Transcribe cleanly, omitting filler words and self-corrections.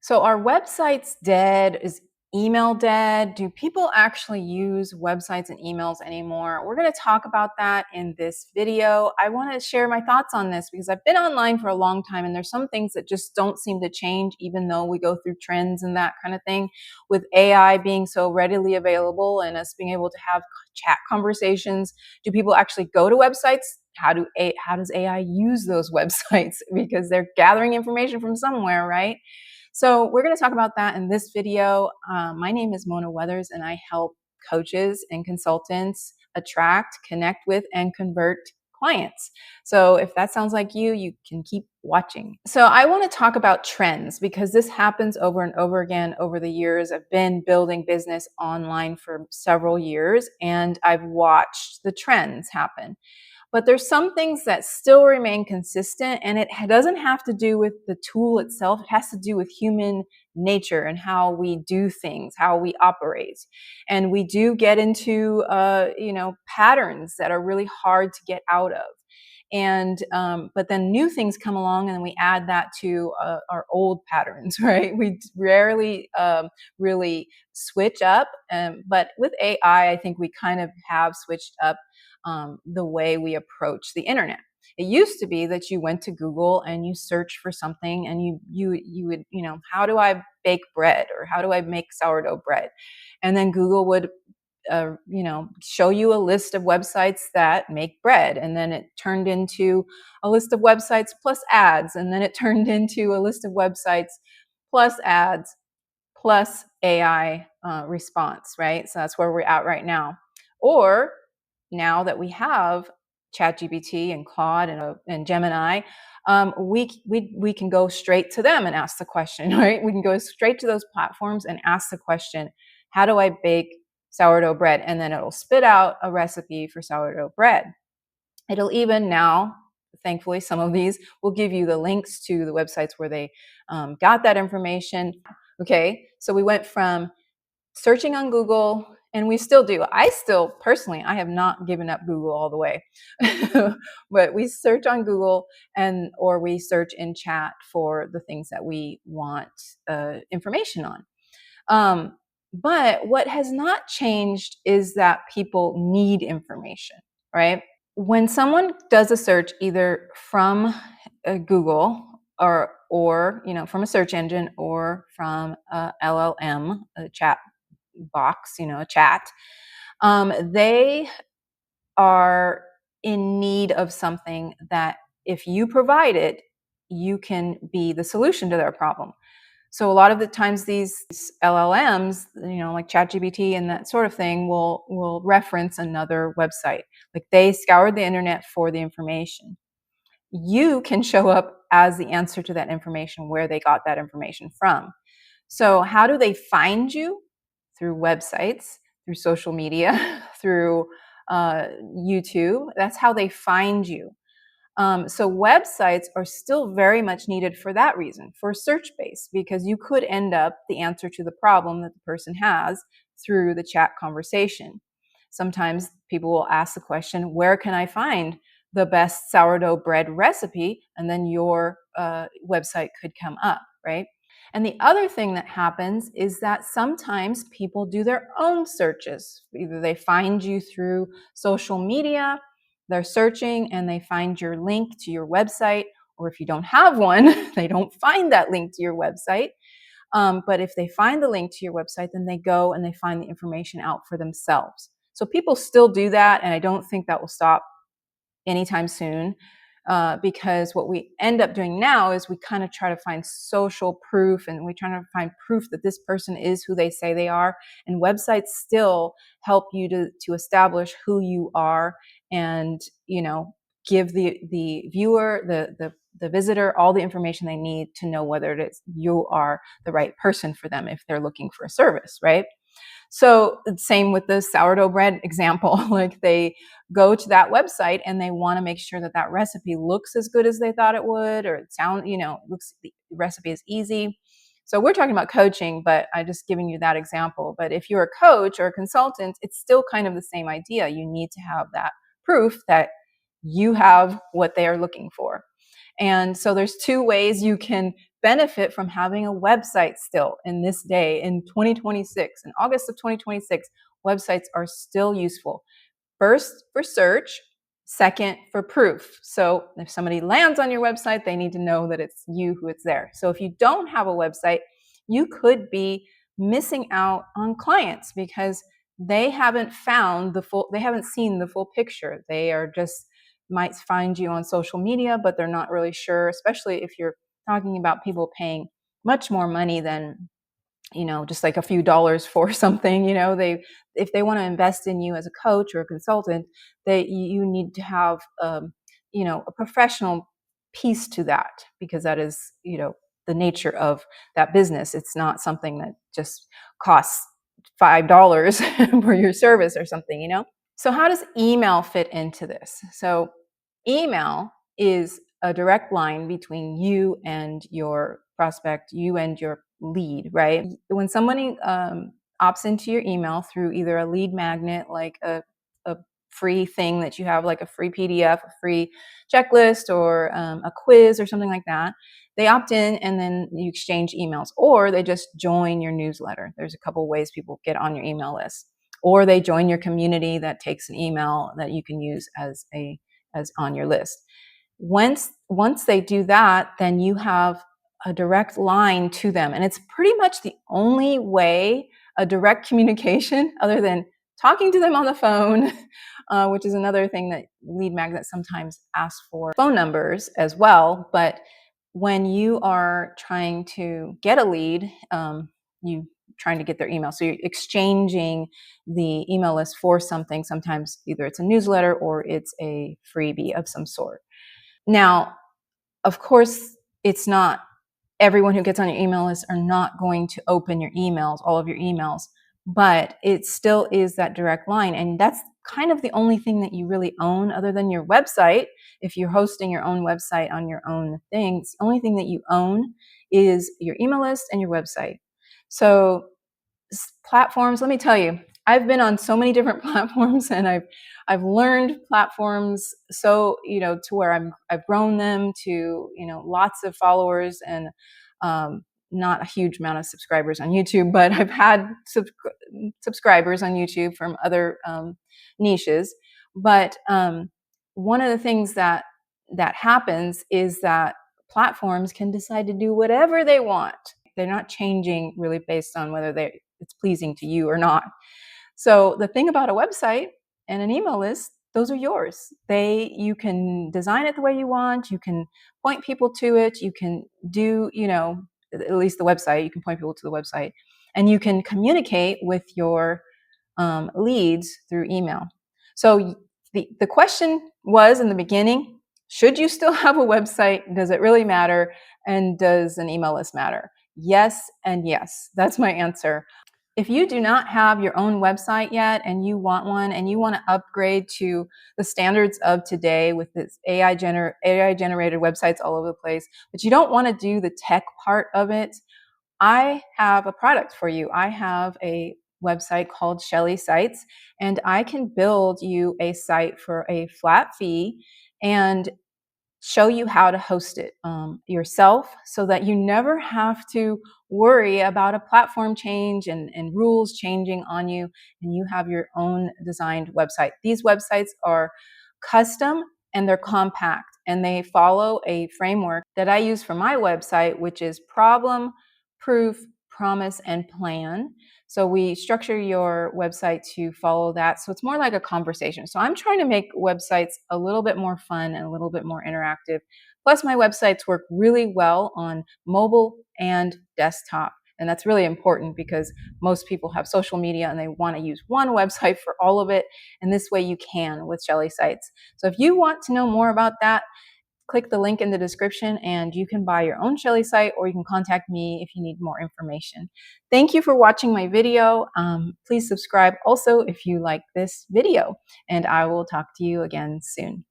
So are websites dead? Is email dead? Do people actually use websites and emails anymore? We're going to talk about that in this video. I want to share my thoughts on this because I've been online for a long time and there's some things that just don't seem to change even though we go through trends and that kind of thing. With AI being so readily available and us being able to have chat conversations, do people actually go to websites? How does AI use those websites? Because they're gathering information from somewhere, right? So we're going to talk about that in this video. My name is Mona Weathers, and I help coaches and consultants attract, connect with, and convert clients. So if that sounds like you can keep watching. So I want to talk about trends because this happens over and over again over the years. I've been building business online for several years, and I've watched the trends happen. But there's some things that still remain consistent, and it doesn't have to do with the tool itself. It has to do with human nature and how we do things, how we operate. And we do get into, patterns that are really hard to get out of. And but then new things come along and we add that to our old patterns, right? We rarely really switch up, but with AI I think we kind of have switched up the way we approach the internet. It used to be that you went to Google and you searched for something and you would, how do I bake bread or how do I make sourdough bread? And then Google would show you a list of websites that make bread. And then it turned into a list of websites plus ads. And then it turned into a list of websites plus ads plus AI response, right? So that's where we're at right now. Or now that we have ChatGPT and Claude and Gemini, we can go straight to them and ask the question, right? We can go straight to those platforms and ask the question, how do I bake sourdough bread? And then it'll spit out a recipe for sourdough bread. It'll even now, thankfully, some of these will give you the links to the websites where they got that information. Okay, so we went from searching on Google, and we still do. I have not given up Google all the way, but we search on Google or we search in chat for the things that we want information on. But what has not changed is that people need information, right? When someone does a search either from Google or from a search engine or from a LLM, a chat box, a chat, they are in need of something that if you provide it, you can be the solution to their problem. So a lot of the times these LLMs, like ChatGPT and that sort of thing, will reference another website. Like they scoured the internet for the information. You can show up as the answer to that information where they got that information from. So how do they find you? Through websites, through social media, through YouTube. That's how they find you. So websites are still very much needed for that reason, for search base, because you could end up the answer to the problem that the person has through the chat conversation. Sometimes people will ask the question, where can I find the best sourdough bread recipe? And then your website could come up, right? And the other thing that happens is that sometimes people do their own searches. Either they find you through social media, they're searching and they find your link to your website, or if you don't have one, they don't find that link to your website. But if they find the link to your website, then they go and they find the information out for themselves. So people still do that, and I don't think that will stop anytime soon. Because what we end up doing now is we kind of try to find social proof, and we try to find proof that this person is who they say they are. And websites still help you to establish who you are, and give the viewer, the visitor, all the information they need to know whether it is you are the right person for them if they're looking for a service, right? So same with the sourdough bread example. Like they go to that website and they want to make sure that that recipe looks as good as they thought it would, or looks, the recipe is easy. So we're talking about coaching, but I'm just giving you that example. But if you're a coach or a consultant, it's still kind of the same idea. You need to have that proof that you have what they are looking for. And so there's two ways you can benefit from having a website still in this day in 2026. In August of 2026, websites are still useful. First, for search. Second, for proof. So if somebody lands on your website, they need to know that it's you who it's there. So if you don't have a website, you could be missing out on clients because they haven't they haven't seen the full picture. They are just might find you on social media, but they're not really sure, especially if you're talking about people paying much more money than just like a few dollars for something. They if they want to invest in you as a coach or a consultant, you need to have a professional piece to that, because that is the nature of that business. It's not something that just costs $5 for your service or something. So how does email fit into this? So email is a direct line between you and your prospect, you and your lead, right? When somebody opts into your email through either a lead magnet, like a free thing that you have, like a free PDF, a free checklist, or a quiz or something like that, they opt in and then you exchange emails, or they just join your newsletter. There's a couple ways people get on your email list, or they join your community that takes an email that you can use as on your list. Once they do that, then you have a direct line to them, and it's pretty much the only way a direct communication, other than talking to them on the phone, which is another thing that lead magnets sometimes ask for phone numbers as well. But when you are trying to get a lead, you trying to get their email. So you're exchanging the email list for something. Sometimes either it's a newsletter or it's a freebie of some sort. Now, of course, it's not everyone who gets on your email list are not going to open your emails, all of your emails, but it still is that direct line. And that's kind of the only thing that you really own other than your website. If you're hosting your own website on your own things, the only thing that you own is your email list and your website. So platforms, let me tell you, I've been on so many different platforms, and I've learned platforms so to where I've grown them to lots of followers, and not a huge amount of subscribers on YouTube, but I've had subscribers on YouTube from other niches. But one of the things that happens is that platforms can decide to do whatever they want. They're not changing really based on whether it's pleasing to you or not. So the thing about a website and an email list, those are yours. You can design it the way you want. You can point people to it. You can do, at least the website, you can point people to the website, and you can communicate with your leads through email. So the question was in the beginning, should you still have a website? Does it really matter? And does an email list matter? Yes and yes. That's my answer. If you do not have your own website yet and you want one and you want to upgrade to the standards of today with this AI generated websites all over the place, but you don't want to do the tech part of it, I have a product for you. I have a website called Shelly Sites, and I can build you a site for a flat fee and show you how to host it yourself, so that you never have to worry about a platform change and rules changing on you, and you have your own designed website. These websites are custom and they're compact, and they follow a framework that I use for my website, which is problem, proof, promise, and plan. So we structure your website to follow that. So it's more like a conversation. So I'm trying to make websites a little bit more fun and a little bit more interactive. Plus, my websites work really well on mobile and desktop. And that's really important because most people have social media and they want to use one website for all of it. And this way you can with Shelly Sites. So if you want to know more about that, click the link in the description and you can buy your own Shelly site, or you can contact me if you need more information. Thank you for watching my video. Please subscribe also if you like this video, and I will talk to you again soon.